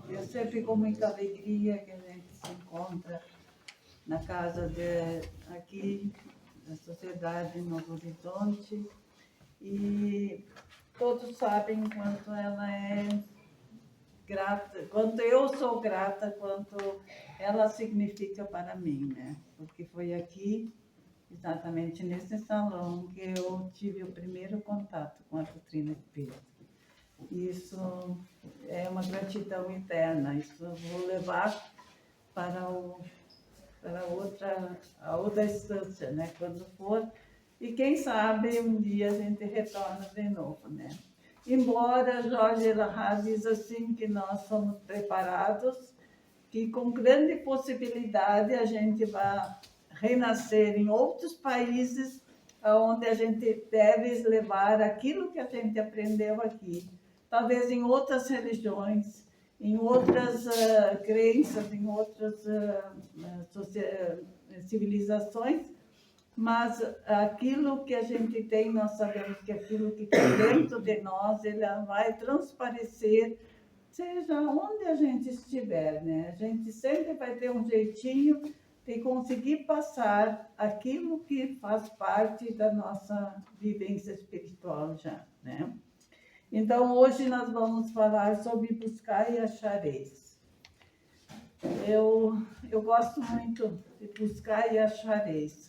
Eu sempre com muita alegria que a gente se encontra na casa aqui da Sociedade Novo Horizonte e todos sabem quanto ela é grata, quanto eu sou grata, quanto ela significa para mim, né? Porque foi aqui, exatamente nesse salão, que eu tive o primeiro contato com a doutrina espírita. Isso é uma gratidão eterna, isso eu vou levar para a outra instância, né? Quando for, e quem sabe um dia a gente retorna de novo, né? Embora Jorge Elahad diz assim que nós somos preparados, que com grande possibilidade a gente vai renascer em outros países onde a gente deve levar aquilo que a gente aprendeu aqui, talvez em outras religiões, em outras crenças, em outras civilizações, mas aquilo que a gente tem, nós sabemos que aquilo que está dentro de nós, ele vai transparecer, seja onde a gente estiver, né? A gente sempre vai ter um jeitinho de conseguir passar aquilo que faz parte da nossa vivência espiritual já, né? Então, hoje nós vamos falar sobre buscar e achareis. Eu gosto muito de buscar e achareis.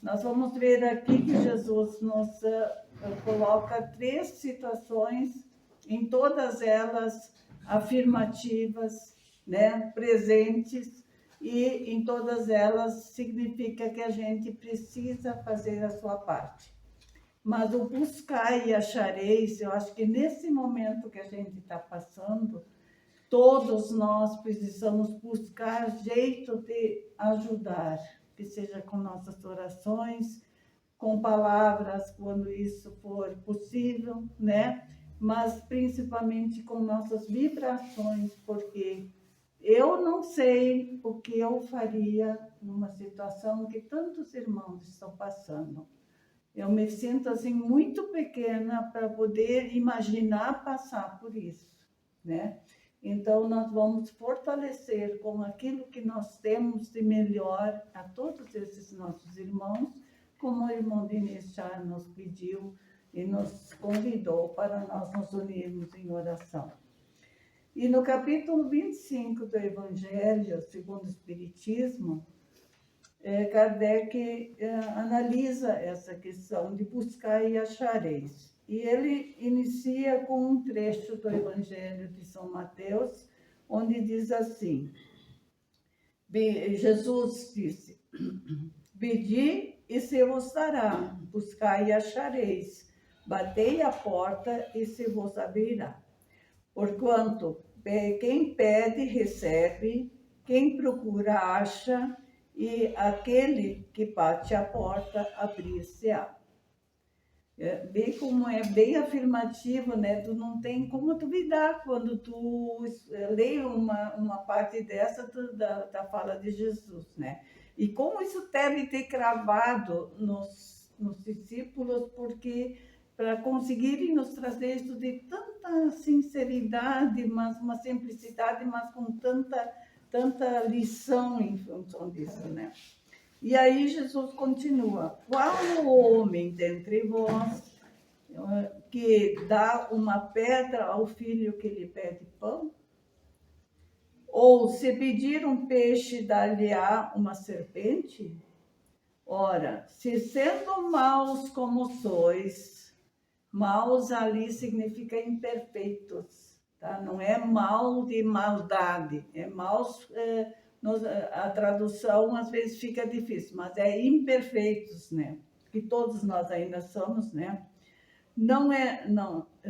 Nós vamos ver aqui que Jesus nos coloca 3 situações, em todas elas afirmativas, né, presentes, e em todas elas significa que a gente precisa fazer a sua parte. Mas o buscar e achareis, eu acho que nesse momento que a gente está passando, todos nós precisamos buscar jeito de ajudar, que seja com nossas orações, com palavras, quando isso for possível, né? Mas principalmente com nossas vibrações, porque eu não sei o que eu faria numa situação que tantos irmãos estão passando. Eu me sinto assim muito pequena para poder imaginar passar por isso, né? Então, nós vamos fortalecer com aquilo que nós temos de melhor a todos esses nossos irmãos, como o irmão Diniz já nos pediu e nos convidou para nós nos unirmos em oração. E no capítulo 25 do Evangelho, segundo o Espiritismo, Kardec analisa essa questão de buscar e achareis. E ele inicia com um trecho do Evangelho de São Mateus, onde diz assim, Jesus disse, pedi e se vos dará, buscai e achareis, batei a porta e se vos abrirá. Porquanto quem pede, recebe, quem procura, acha, e aquele que bate a porta, abrir-se-á. Bem como é bem afirmativo, né? Tu não tem como duvidar quando tu lê uma parte dessa da fala de Jesus, né? E como isso deve ter cravado nos discípulos, porque para conseguirem nos trazer isso de tanta sinceridade, mas uma simplicidade, mas com tanta lição em função disso, né? E aí Jesus continua, qual o homem dentre vós que dá uma pedra ao filho que lhe pede pão? Ou se pedir um peixe, dar-lhe-á uma serpente? Ora, se sendo maus como sois, maus ali significa imperfeitos, tá? Não é mal de maldade, é maus, a tradução às vezes fica difícil, mas é imperfeitos, né? Que todos nós ainda somos, né? Não,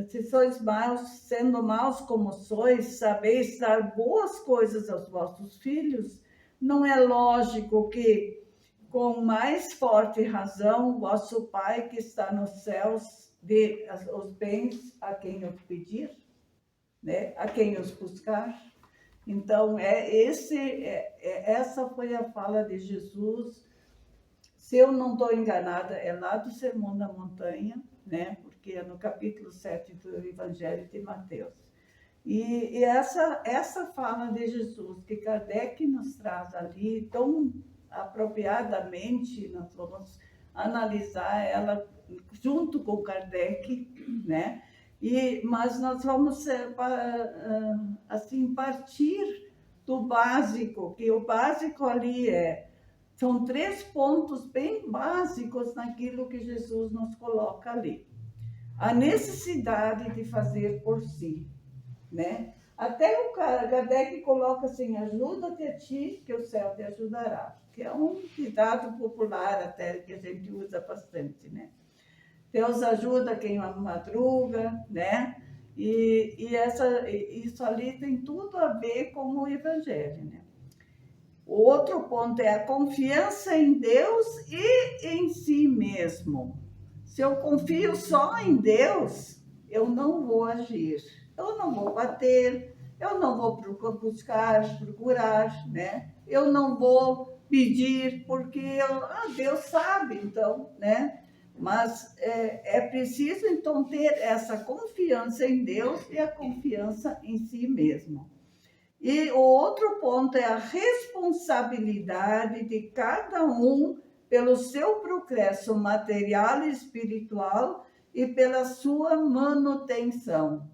se sois maus, sendo maus como sois, sabeis dar boas coisas aos vossos filhos, não é lógico que, com mais forte razão, vosso Pai que está nos céus dê os bens a quem os pedir, né? A quem os buscar. Então, essa foi a fala de Jesus. Se eu não estou enganada, é lá do Sermão da Montanha, né? Porque é no capítulo 7 do Evangelho de Mateus. E essa fala de Jesus que Kardec nos traz ali tão apropriadamente, nós vamos analisar ela junto com Kardec, né? Mas nós vamos assim partir do básico, que o básico ali são 3 pontos bem básicos naquilo que Jesus nos coloca ali. A necessidade de fazer por si, né? Até o Kardec coloca assim, ajuda-te a ti, que o céu te ajudará, que é um ditado popular até, que a gente usa bastante, né? Deus ajuda quem madruga, né? Isso ali tem tudo a ver com o Evangelho, né? O outro ponto é a confiança em Deus e em si mesmo. Se eu confio só em Deus, eu não vou agir, eu não vou bater, eu não vou procurar, né? Eu não vou pedir, porque Deus sabe, então, né? Mas é preciso, então, ter essa confiança em Deus e a confiança em si mesmo. E o outro ponto é a responsabilidade de cada um pelo seu progresso material e espiritual e pela sua manutenção.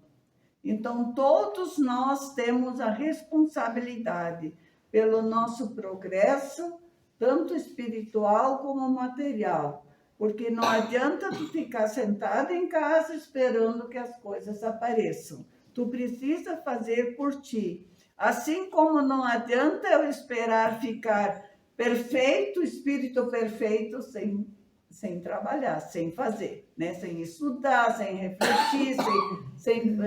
Então, todos nós temos a responsabilidade pelo nosso progresso, tanto espiritual como material. Porque não adianta tu ficar sentado em casa esperando que as coisas apareçam. Tu precisa fazer por ti. Assim como não adianta eu esperar ficar perfeito, espírito perfeito, sem trabalhar, sem fazer, né? Sem estudar, sem refletir, sem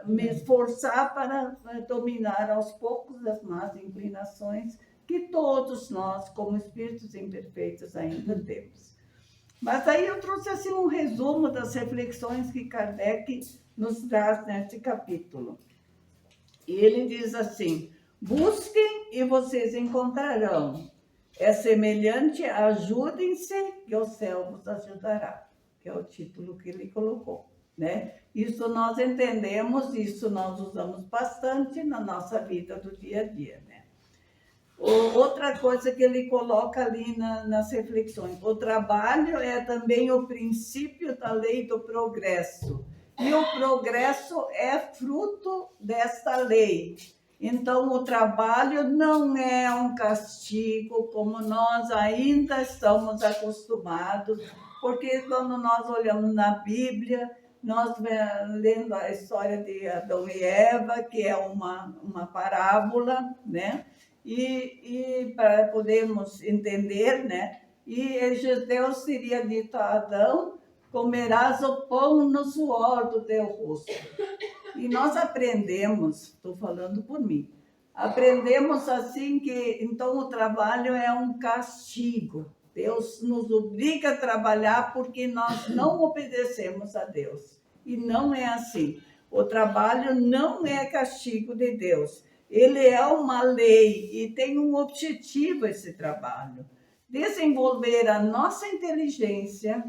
me esforçar para dominar aos poucos as más inclinações que todos nós, como espíritos imperfeitos, ainda temos. Mas aí eu trouxe assim um resumo das reflexões que Kardec nos traz neste capítulo. E ele diz assim: busquem e vocês encontrarão. É semelhante, ajudem-se, que o céu vos ajudará. Que é o título que ele colocou, né? Isso nós entendemos, isso nós usamos bastante na nossa vida do dia a dia, né? Outra coisa que ele coloca ali nas reflexões: o trabalho é também o princípio da lei do progresso. E o progresso é fruto desta lei. Então, o trabalho não é um castigo, como nós ainda estamos acostumados, porque quando nós olhamos na Bíblia, nós lendo a história de Adão e Eva, que é uma parábola, né? E para podermos entender, né? E Deus teria dito a Adão: comerás o pão no suor do teu rosto. E nós aprendemos, estou falando por mim, aprendemos assim que, então, o trabalho é um castigo. Deus nos obriga a trabalhar porque nós não obedecemos a Deus. E não é assim. O trabalho não é castigo de Deus. Ele é uma lei e tem um objetivo esse trabalho: desenvolver a nossa inteligência,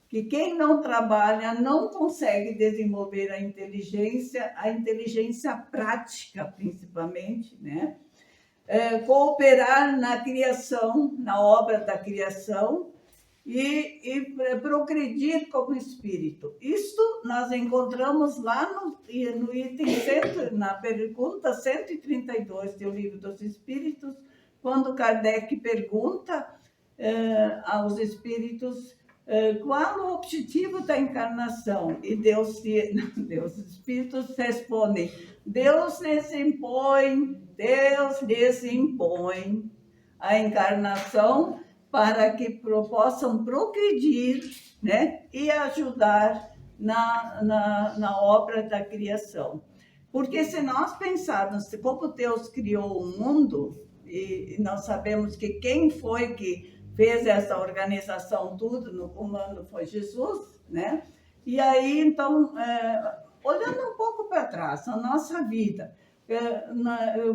que quem não trabalha não consegue desenvolver a inteligência prática, principalmente, né? Cooperar na criação, na obra da criação e progredir como espírito. Isto nós encontramos lá no item 100, na pergunta 132 do Livro dos Espíritos, quando Kardec pergunta aos espíritos qual o objetivo da encarnação? E os espíritos respondem: Deus lhes impõe a encarnação para que possam progredir, né, e ajudar na obra da criação. Porque se nós pensarmos como Deus criou o mundo, e nós sabemos que quem foi que fez essa organização tudo no comando foi Jesus, né? E aí, então, olhando um pouco para trás, a nossa vida,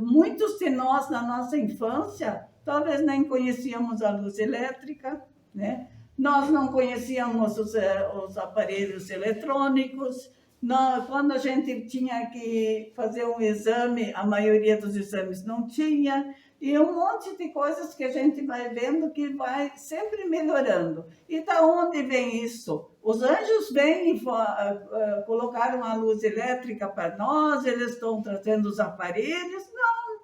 muitos de nós, na nossa infância, talvez nem conhecíamos a luz elétrica, né? Nós não conhecíamos os aparelhos eletrônicos, Quando a gente tinha que fazer um exame, a maioria dos exames não tinha, e um monte de coisas que a gente vai vendo que vai sempre melhorando. E da onde vem isso? Os anjos vêm e colocaram a luz elétrica para nós, eles estão trazendo os aparelhos. Não,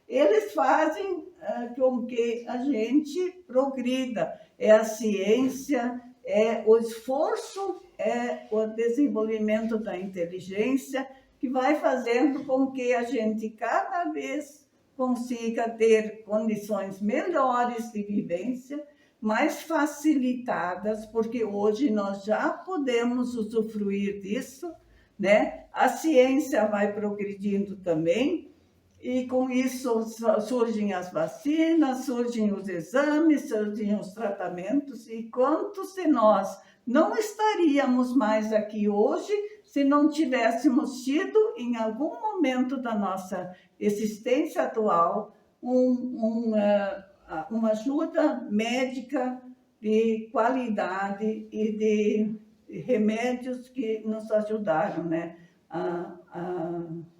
eles fazem com que a gente progrida. É a ciência, é o esforço, é o desenvolvimento da inteligência que vai fazendo com que a gente cada vez consiga ter condições melhores de vivência, mais facilitadas, porque hoje nós já podemos usufruir disso, né? A ciência vai progredindo também, e com isso surgem as vacinas, surgem os exames, surgem os tratamentos, e quantos de nós não estaríamos mais aqui hoje se não tivéssemos tido, em algum momento da nossa existência atual, uma ajuda médica de qualidade e de remédios que nos ajudaram, né, a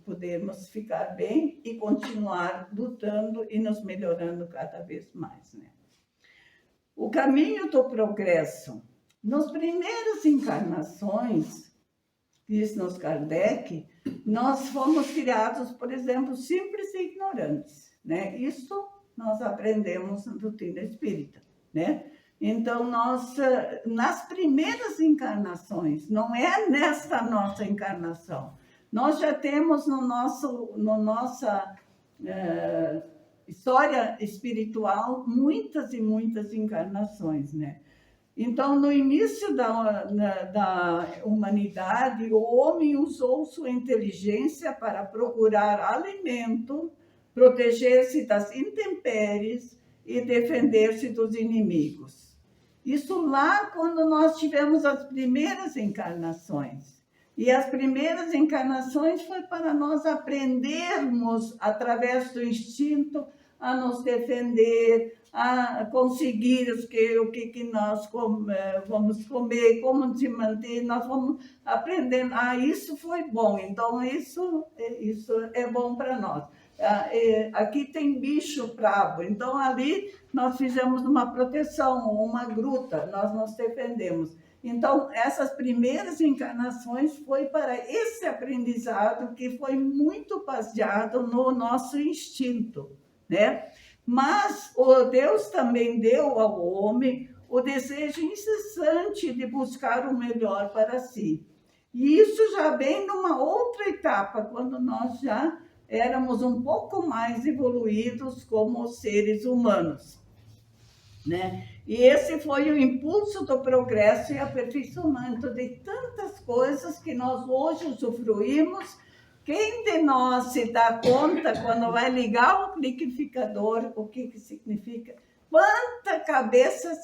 podermos ficar bem e continuar lutando e nos melhorando cada vez mais, né? O caminho do progresso. Nas primeiras encarnações, diz-nos Kardec, nós fomos criados, por exemplo, simples e ignorantes, né? Isso nós aprendemos na doutrina espírita, né? Então, nós, nas primeiras encarnações, não é nesta nossa encarnação, nós já temos no nossa história espiritual muitas e muitas encarnações, né? Então, no início da humanidade, o homem usou sua inteligência para procurar alimento, proteger-se das intempéries e defender-se dos inimigos. Isso lá quando nós tivemos as primeiras encarnações. E as primeiras encarnações foi para nós aprendermos, através do instinto, a nos defender, a conseguir o que nós vamos comer, como se manter, nós vamos aprendendo. Isso foi bom, então isso é bom para nós. Aqui tem bicho bravo, então ali nós fizemos uma proteção, uma gruta, nós nos defendemos. Então, essas primeiras encarnações foi para esse aprendizado que foi muito baseado no nosso instinto, né? Mas o Deus também deu ao homem o desejo incessante de buscar o melhor para si. E isso já vem numa outra etapa, quando nós já éramos um pouco mais evoluídos como seres humanos, né? E esse foi o impulso do progresso e aperfeiçoamento de tantas coisas que nós hoje usufruímos. Quem de nós se dá conta quando vai ligar o liquidificador, o que significa? Quanta cabeça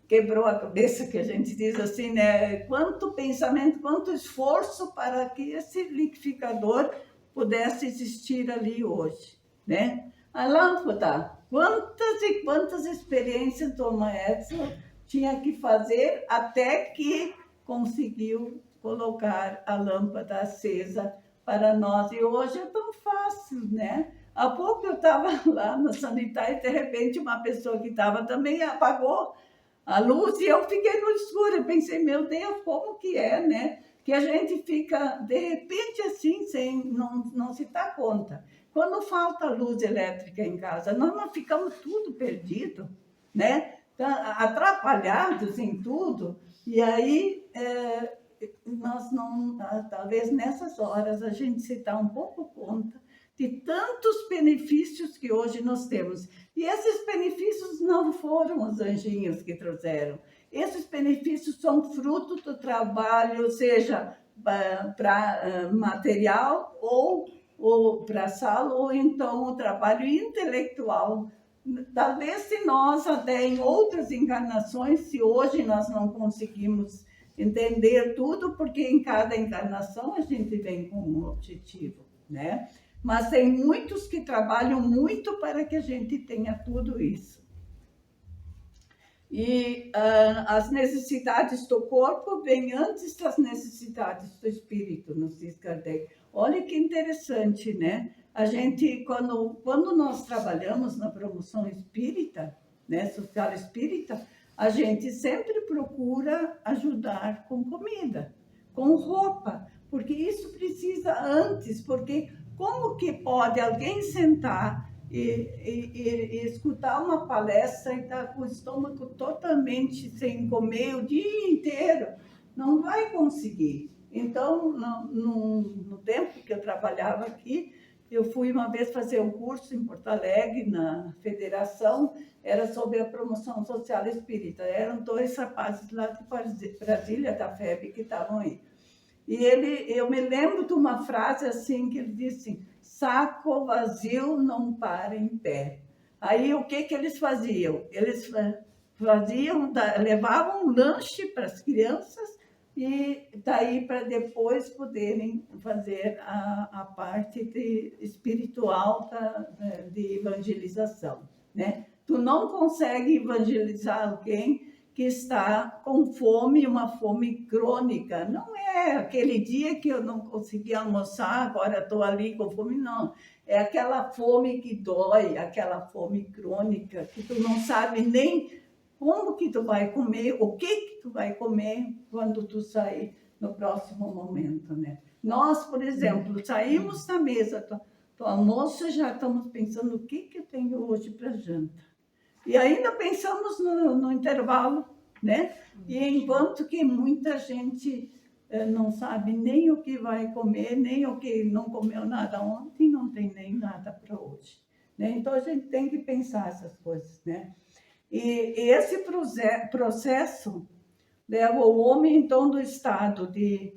quebrou a cabeça, que a gente diz assim, né? Quanto pensamento, quanto esforço para que esse liquidificador pudesse existir ali hoje, né? A lâmpada, quantas e quantas experiências Thomas Edison tinha que fazer até que conseguiu colocar a lâmpada acesa para nós. E hoje é tão fácil, né? Há pouco eu estava lá no sanitário e, de repente, uma pessoa que estava também apagou a luz e eu fiquei no escuro. Eu pensei, meu Deus, como que é, né? Que a gente fica, de repente, assim, sem não se dá conta. Quando falta luz elétrica em casa, nós ficamos tudo perdido, né? Atrapalhados em tudo. E aí, nós não, talvez nessas horas, a gente se dá um pouco conta de tantos benefícios que hoje nós temos. E esses benefícios não foram os anjinhos que trouxeram. Esses benefícios são fruto do trabalho, seja para material ou para sala, ou então o trabalho intelectual. Talvez se nós, até em outras encarnações, se hoje nós não conseguimos entender tudo, porque em cada encarnação a gente vem com um objetivo, né? Mas tem muitos que trabalham muito para que a gente tenha tudo isso. E as necessidades do corpo vêm antes das necessidades do espírito, nos diz Kardec. Olha que interessante, né? A gente, quando nós trabalhamos na promoção espírita, né, social espírita, a gente sempre procura ajudar com comida, com roupa, porque isso precisa antes, porque como que pode alguém sentar e escutar uma palestra e estar com o estômago totalmente sem comer o dia inteiro? Não vai conseguir. Então, no tempo que eu trabalhava aqui, eu fui uma vez fazer um curso em Porto Alegre, na Federação, era sobre a promoção social espírita. Eram 2 rapazes lá de Brasília, da FEB, que estavam aí. E eu me lembro de uma frase assim, que ele disse: saco vazio não para em pé. Aí o que eles faziam? Eles levavam um lanche para as crianças e daí para depois poderem fazer a parte espiritual de evangelização, né? Tu não consegue evangelizar alguém que está com fome, uma fome crônica. Não é aquele dia que eu não consegui almoçar, agora estou ali com fome, não. É aquela fome que dói, aquela fome crônica, que tu não sabe nem como que tu vai comer, o que tu vai comer quando tu sair no próximo momento, né? Nós, por exemplo, saímos da mesa do almoço e já estamos pensando o que eu tenho hoje para janta. E ainda pensamos no intervalo, né? E enquanto que muita gente não sabe nem o que vai comer, nem o que não comeu nada ontem, não tem nem nada para hoje, né? Então, a gente tem que pensar essas coisas, né? E esse processo leva o homem, então, do estado de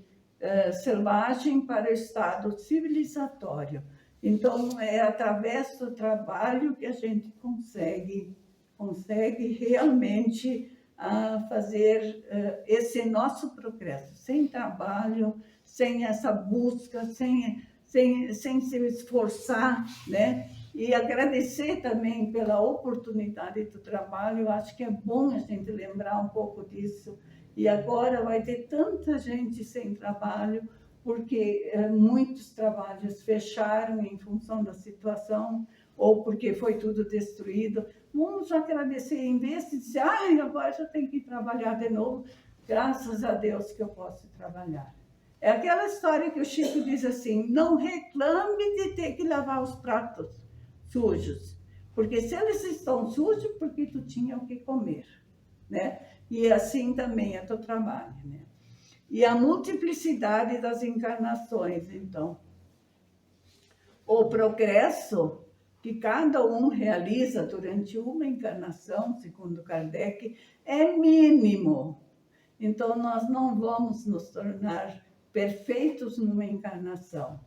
selvagem para o estado civilizatório. Então, é através do trabalho que a gente consegue realmente fazer esse nosso progresso. Sem trabalho, sem essa busca, sem se esforçar, né? E agradecer também pela oportunidade do trabalho. Eu acho que é bom a gente lembrar um pouco disso. E agora vai ter tanta gente sem trabalho, porque muitos trabalhos fecharam em função da situação, ou porque foi tudo destruído. Vamos agradecer, em vez de dizer, agora eu tenho que trabalhar de novo, graças a Deus que eu posso trabalhar. É aquela história que o Chico diz assim: não reclame de ter que lavar os pratos sujos, porque se eles estão sujos, porque tu tinha o que comer, né? E assim também é teu trabalho, né? E a multiplicidade das encarnações, então. O progresso que cada um realiza durante uma encarnação, segundo Kardec, é mínimo. Então, nós não vamos nos tornar perfeitos numa encarnação,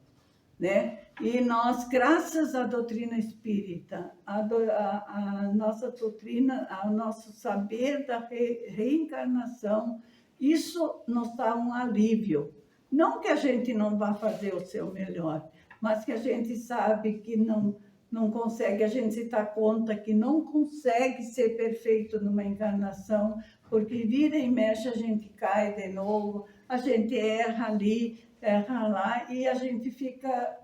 né? E nós, graças à doutrina espírita, a nossa doutrina, ao nosso saber da reencarnação, isso nos dá um alívio. Não que a gente não vá fazer o seu melhor, mas que a gente sabe que não consegue, a gente se dá conta que não consegue ser perfeito numa encarnação, porque vira e mexe a gente cai de novo, a gente erra ali, erra lá, e a gente fica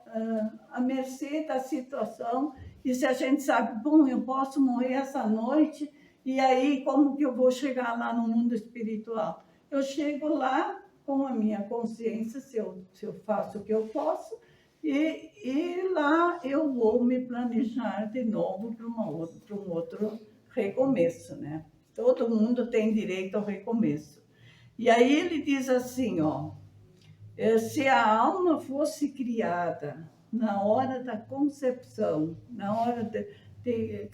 à mercê da situação. E se a gente sabe, bom, eu posso morrer essa noite, e aí como que eu vou chegar lá no mundo espiritual? Eu chego lá com a minha consciência, se eu faço o que eu posso, e lá eu vou me planejar de novo para um outro recomeço, né? Todo mundo tem direito ao recomeço. E aí ele diz assim, ó: se a alma fosse criada na hora da concepção, na hora de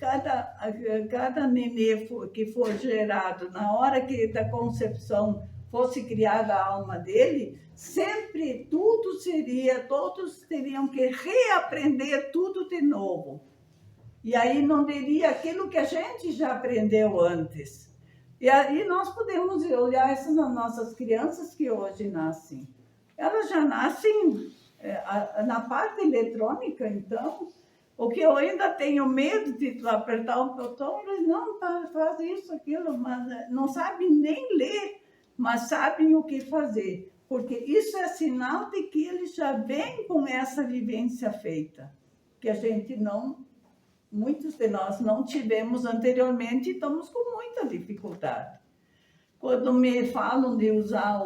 cada nenê que for gerado, na hora da concepção fosse criada a alma dele, sempre todos teriam que reaprender tudo de novo. E aí não teria aquilo que a gente já aprendeu antes. E aí nós podemos olhar essas nossas crianças que hoje nascem. Elas já nascem na parte eletrônica, então, O que eu ainda tenho medo de tu apertar um botão, eles não faz isso, aquilo, mas não sabem nem ler, mas sabem o que fazer. Porque isso é sinal de que eles já vêm com essa vivência feita, que a gente não, muitos de nós não tivemos anteriormente e estamos com muita dificuldade. Quando me falam de usar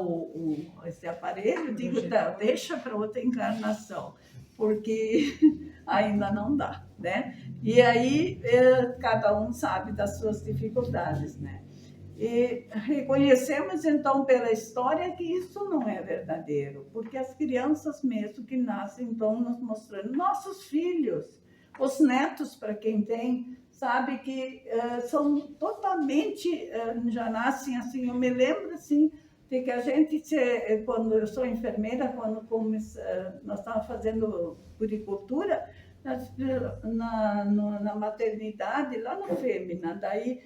esse aparelho, eu digo, tá, deixa para outra encarnação, porque ainda não dá, né? E aí, cada um sabe das suas dificuldades, né? E reconhecemos, então, pela história que isso não é verdadeiro, porque as crianças mesmo que nascem, então, nos mostrando, nossos filhos, os netos, para quem tem, sabe que são totalmente, já nascem assim. Eu me lembro, assim, de que a gente, quando eu sou enfermeira, quando nós estávamos fazendo puricultura, na maternidade, lá no Fêmea, daí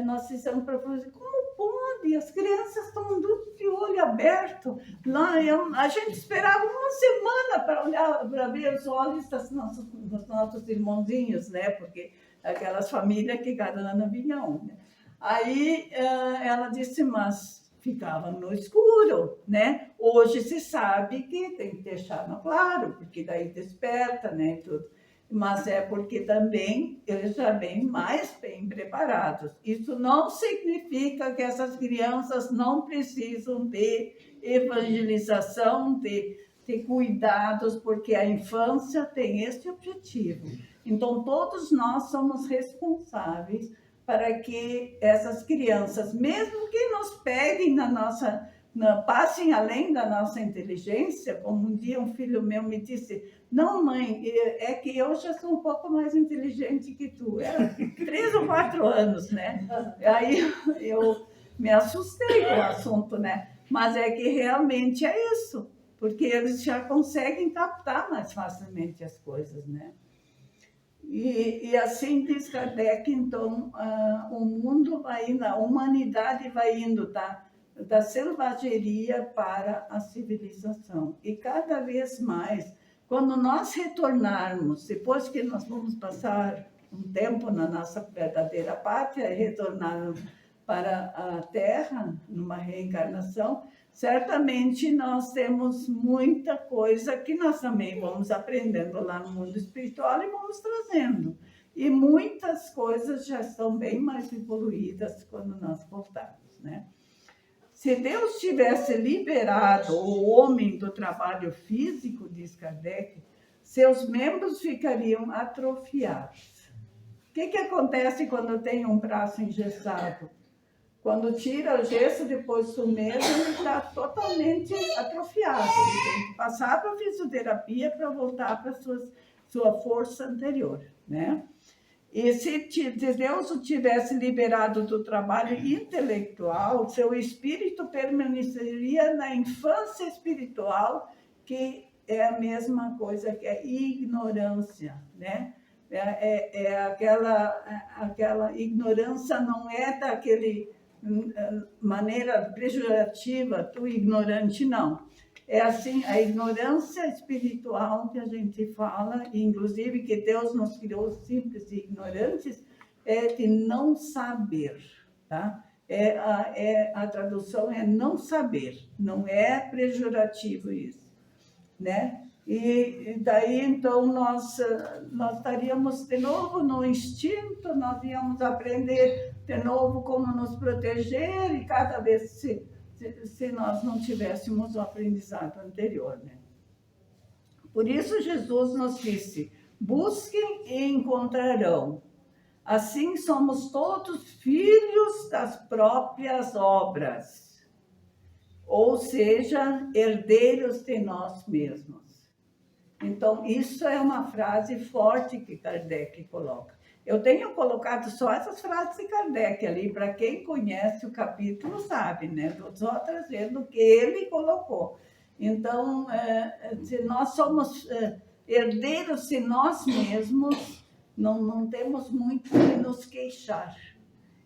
nós fizemos para fazer, como pode? As crianças estão tudo de olho aberto. Lá, a gente esperava uma semana para olhar, para ver os olhos dos nossos irmãozinhos, né? Porque aquelas famílias que cada ano vinha um. Né? Aí ela disse, mas ficava no escuro, né? Hoje se sabe que tem que deixar no claro, porque daí desperta, né? Tudo. Mas é porque também eles já vêm mais bem preparados. Isso não significa que essas crianças não precisam de evangelização, de cuidados, porque a infância tem esse objetivo. Então, todos nós somos responsáveis para que essas crianças, mesmo que nos peguem passem além da nossa inteligência, como um dia um filho meu me disse, não, mãe, é que eu já sou um pouco mais inteligente que tu. Era 3 ou 4 anos, né? Aí eu me assustei com o assunto, né? Mas é que realmente é isso, porque eles já conseguem captar mais facilmente as coisas, né? E assim diz Kardec, então, o mundo vai indo, a humanidade vai indo da selvageria para a civilização. E cada vez mais, quando nós retornarmos, depois que nós vamos passar um tempo na nossa verdadeira pátria e retornar para a Terra, numa reencarnação, certamente nós temos muita coisa que nós também vamos aprendendo lá no mundo espiritual e vamos trazendo. E muitas coisas já estão bem mais evoluídas quando nós voltarmos, né? Se Deus tivesse liberado o homem do trabalho físico, diz Kardec, seus membros ficariam atrofiados. O que acontece quando tem um braço engessado? Quando tira o gesso, depois do mês, ele está totalmente atrofiado. Ele tem que passar para a fisioterapia para voltar para a sua força anterior, né? E se Deus o tivesse liberado do trabalho intelectual, seu espírito permaneceria na infância espiritual, que é a mesma coisa que a ignorância, né? Aquela ignorância não é daquele maneira pejorativa, tu ignorante, não. É assim, a ignorância espiritual que a gente fala, e inclusive que Deus nos criou simples e ignorantes, é de não saber, tá? A tradução é não saber, não é pejorativo isso, né? E daí, então, nós estaríamos de novo no instinto, nós íamos aprender de novo como nos proteger, e cada vez se nós não tivéssemos o aprendizado anterior, né? Por isso, Jesus nos disse, busquem e encontrarão. Assim somos todos filhos das próprias obras, ou seja, herdeiros de nós mesmos. Então, isso é uma frase forte que Kardec coloca. Eu tenho colocado só essas frases de Kardec ali, para quem conhece o capítulo sabe, né? Estou só trazendo o que ele colocou. Então, se nós somos herdeiros de nós mesmos, não temos muito que nos queixar.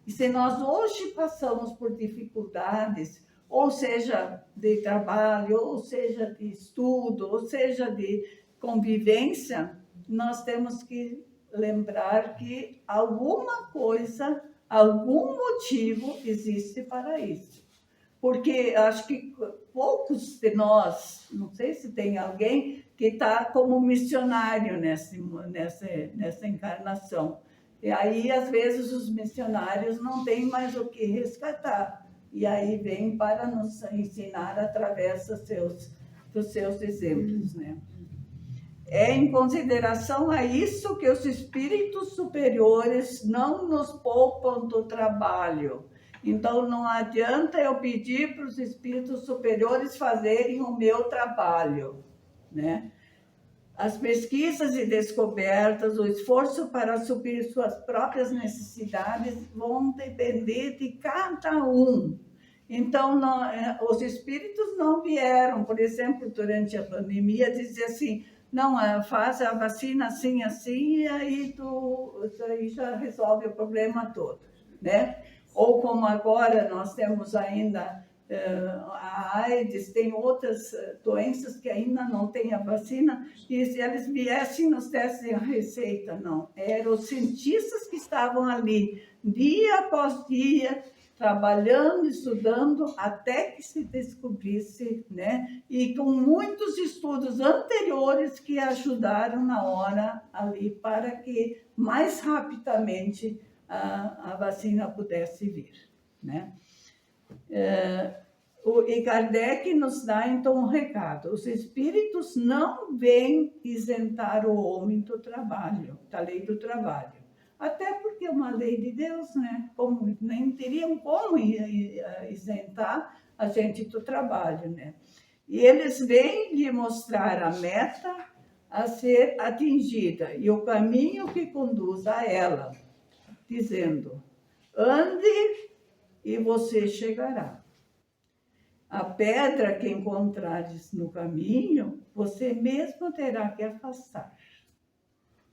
E se nós hoje passamos por dificuldades, ou seja, de trabalho, ou seja, de estudo, ou seja, de convivência, nós temos que lembrar que alguma coisa, algum motivo existe para isso. Porque acho que poucos de nós, não sei se tem alguém que está como missionário nessa encarnação. E aí, às vezes, os missionários não têm mais o que resgatar. E aí vem para nos ensinar através dos seus exemplos, né? É em consideração a isso que os espíritos superiores não nos poupam do trabalho. Então, não adianta eu pedir para os espíritos superiores fazerem o meu trabalho, né? As pesquisas e descobertas, o esforço para suprir suas próprias necessidades vão depender de cada um. Então, os espíritos não vieram, por exemplo, durante a pandemia, dizer assim, não, faz a vacina assim, assim, e aí isso aí já resolve o problema todo, né? Ou como agora nós temos ainda a AIDS, tem outras doenças que ainda não têm a vacina, e se eles viessem nos testes a receita, não. Eram os cientistas que estavam ali, dia após dia, trabalhando, estudando, até que se descobrisse, né? E com muitos estudos anteriores que ajudaram na hora ali para que mais rapidamente a vacina pudesse vir, né? E Kardec nos dá, então, um recado. Os espíritos não vêm isentar o homem do trabalho, da lei do trabalho. Até porque é uma lei de Deus, né? Nem teriam como isentar a gente do trabalho, né? E eles vêm lhe mostrar a meta a ser atingida e o caminho que conduz a ela, dizendo, ande e você chegará. A pedra que encontrares no caminho, você mesmo terá que afastar.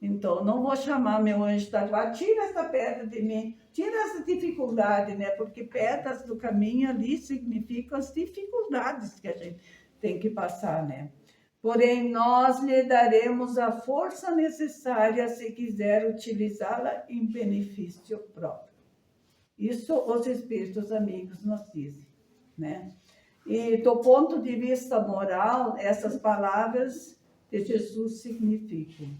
Então, não vou chamar meu anjo da guarda, tira essa pedra de mim, tira essa dificuldade, né? Porque pedras do caminho ali significam as dificuldades que a gente tem que passar, né? Porém, nós lhe daremos a força necessária se quiser utilizá-la em benefício próprio. Isso os espíritos amigos nos dizem, né? E do ponto de vista moral, essas palavras de Jesus significam: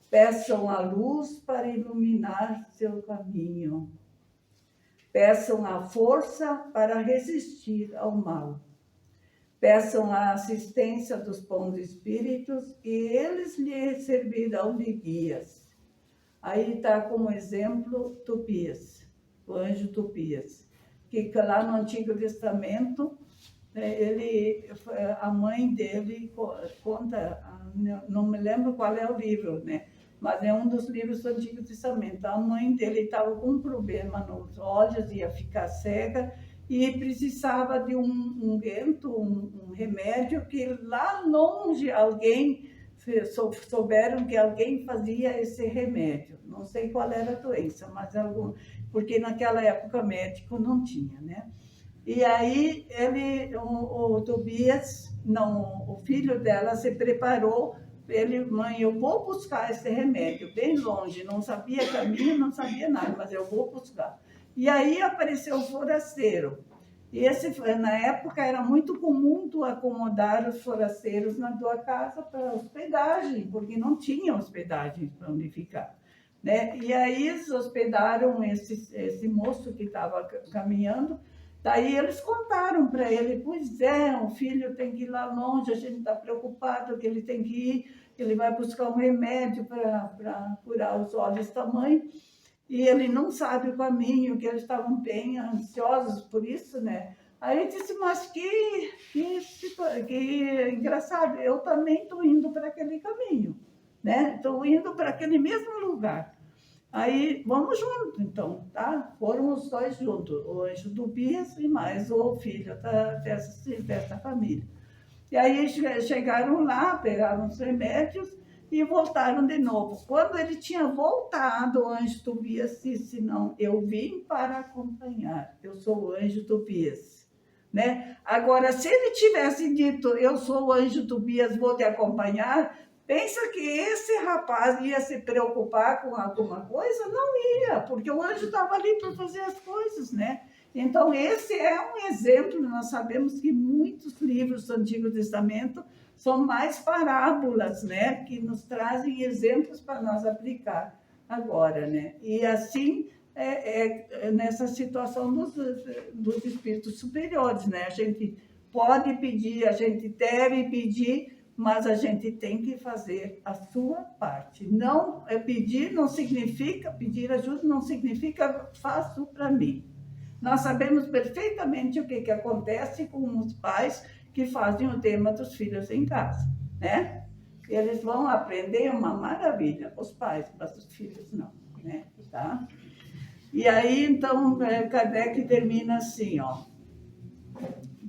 peçam a luz para iluminar seu caminho, peçam a força para resistir ao mal, peçam a assistência dos bons espíritos e eles lhe servirão de guias. Aí está como exemplo Tobias, o anjo Tobias, que lá no Antigo Testamento, a mãe dele conta, não me lembro qual é o livro, né? Mas é um dos livros do Antigo Testamento. A mãe dele estava com um problema nos olhos, ia ficar cega, e precisava de um unguento, um remédio, que lá longe alguém, souberam que alguém fazia esse remédio. Não sei qual era a doença, mas porque naquela época médico não tinha, né? E aí o Tobias, não, o filho dela se preparou, mãe, eu vou buscar esse remédio bem longe, não sabia caminho, não sabia nada, mas eu vou buscar. E aí apareceu o forasteiro. E na época era muito comum tu acomodar os forasteiros na tua casa para hospedagem, porque não tinha hospedagem para onde ficar, né? E aí eles hospedaram esse moço que estava caminhando. Daí eles contaram para ele, pois é, o filho tem que ir lá longe, a gente está preocupado que ele tem que ir, ele vai buscar um remédio para curar os olhos da mãe, e ele não sabe o caminho, que eles estavam bem ansiosos por isso, né? Aí ele disse, mas que engraçado, eu também estou indo para aquele caminho, né? Estou indo para aquele mesmo lugar. Aí, vamos juntos, então, tá? Foram os dois juntos, o anjo Tobias e mais o filho dessa família. E aí chegaram lá, pegaram os remédios e voltaram de novo. Quando ele tinha voltado, o anjo Tobias disse, não, eu vim para acompanhar, eu sou o anjo Tobias, né? Agora, se ele tivesse dito, eu sou o anjo Tobias, vou te acompanhar, Pensa que esse rapaz ia se preocupar com alguma coisa? Não ia, porque o anjo estava ali para fazer as coisas, né? Então, esse é um exemplo. Nós sabemos que muitos livros do Antigo Testamento são mais parábolas, né? Que nos trazem exemplos para nós aplicar agora, né? E assim, nessa situação dos espíritos superiores, né? A gente pode pedir, a gente deve pedir, mas a gente tem que fazer a sua parte. Não pedir não significa, pedir ajuda não significa faço para mim. Nós sabemos perfeitamente o que acontece com os pais que fazem o tema dos filhos em casa, né? Eles vão aprender uma maravilha, os pais, mas os filhos não, né? Tá? E aí, então, Kardec termina assim, ó.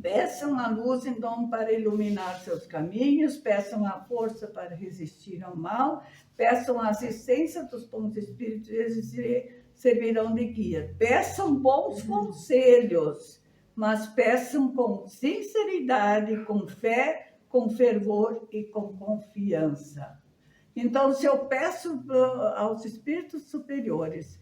Peçam a luz, então, para iluminar seus caminhos, peçam a força para resistir ao mal, peçam a assistência dos bons espíritos, eles servirão de guia. Peçam bons conselhos, mas peçam com sinceridade, com fé, com fervor e com confiança. Então, se eu peço aos espíritos superiores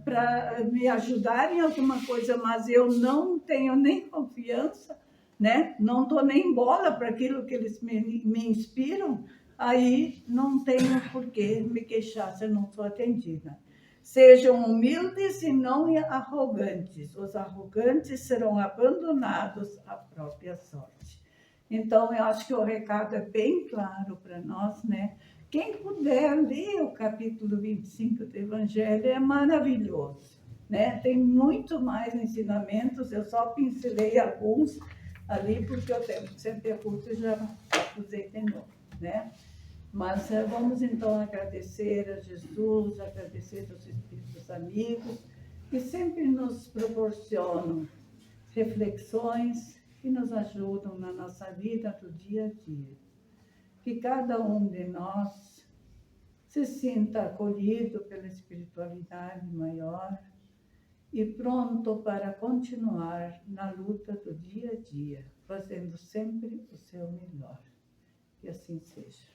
para me ajudar em alguma coisa, mas eu não tenho nem confiança, né? Não estou nem bola para aquilo que eles me inspiram, aí não tenho por que me queixar se eu não sou atendida. Sejam humildes e não arrogantes. Os arrogantes serão abandonados à própria sorte. Então, eu acho que o recado é bem claro para nós, né? Quem puder ler o capítulo 25 do Evangelho é maravilhoso, né? Tem muito mais ensinamentos, eu só pincelei alguns ali, porque o tempo sempre é curto e já usei de novo, né? Mas vamos então agradecer a Jesus, agradecer aos espíritos amigos, que sempre nos proporcionam reflexões que nos ajudam na nossa vida do dia a dia. Que cada um de nós se sinta acolhido pela espiritualidade maior e pronto para continuar na luta do dia a dia, fazendo sempre o seu melhor. Que assim seja.